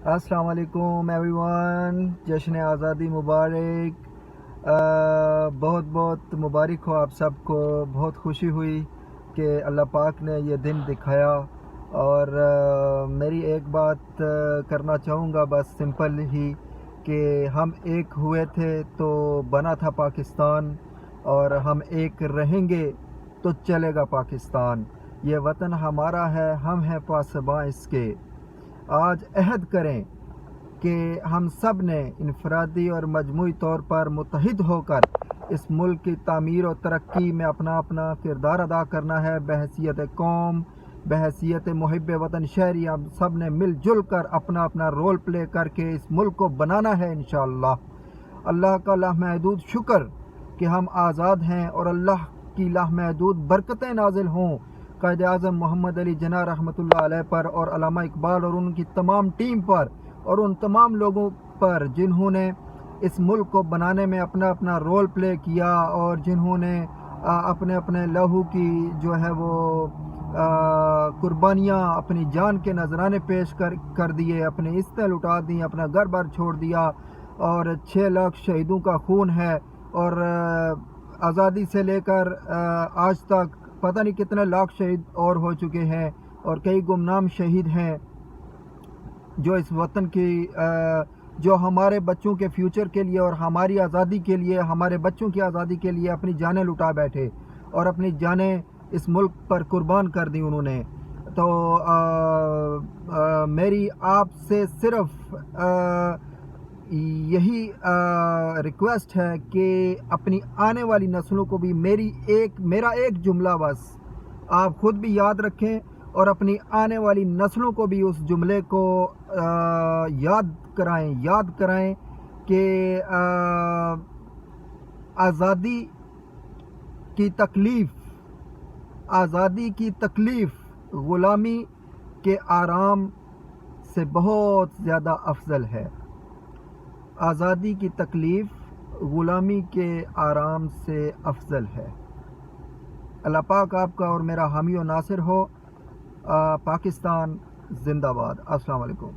السلام علیکم every one, جشن آزادی مبارک۔ بہت بہت مبارک ہو آپ سب کو۔ بہت خوشی ہوئی کہ اللہ پاک نے یہ دن دکھایا، اور میری ایک بات کرنا چاہوں گا، بس سمپل ہی، کہ ہم ایک ہوئے تھے تو بنا تھا پاکستان، اور ہم ایک رہیں گے تو چلے گا پاکستان۔ یہ وطن ہمارا ہے، ہم ہیں پاسباں اس کے۔ آج عہد کریں کہ ہم سب نے انفرادی اور مجموعی طور پر متحد ہو کر اس ملک کی تعمیر و ترقی میں اپنا اپنا کردار ادا کرنا ہے۔ بحیثیت قوم، بحیثیت محب وطن شہری، ہم سب نے مل جل کر اپنا اپنا رول پلے کر کے اس ملک کو بنانا ہے انشاءاللہ۔ اللہ کا لامحدود شکر کہ ہم آزاد ہیں، اور اللہ کی لامحدود برکتیں نازل ہوں قائد اعظم محمد علی جناح رحمۃ اللہ علیہ پر، اور علامہ اقبال اور ان کی تمام ٹیم پر، اور ان تمام لوگوں پر جنہوں نے اس ملک کو بنانے میں اپنا اپنا رول پلے کیا، اور جنہوں نے اپنے اپنے لہو کی جو ہے وہ قربانیاں، اپنی جان کے نذرانے پیش کر دیے، اپنے عزتیں لٹا دیں، اپنا گھر بار چھوڑ دیا، اور 6 لاکھ شہیدوں کا خون ہے، اور آزادی سے لے کر آج تک پتہ نہیں کتنے لاکھ شہید اور ہو چکے ہیں، اور کئی گمنام شہید ہیں جو اس وطن کی جو ہمارے بچوں کے فیوچر کے لیے اور ہماری آزادی کے لیے، ہمارے بچوں کی آزادی کے لیے اپنی جانیں لٹا بیٹھے، اور اپنی جانیں اس ملک پر قربان کر دی انہوں نے۔ تو میری آپ سے صرف یہی ریکویسٹ ہے کہ اپنی آنے والی نسلوں کو بھی میرا ایک جملہ بس آپ خود بھی یاد رکھیں، اور اپنی آنے والی نسلوں کو بھی اس جملے کو یاد کرائیں کہ آزادی کی تکلیف غلامی کے آرام سے بہت زیادہ افضل ہے۔ آزادی کی تکلیف غلامی کے آرام سے افضل ہے۔ اللہ پاک آپ کا اور میرا حامی و ناصر ہو۔ پاکستان زندہ باد۔ السلام علیکم۔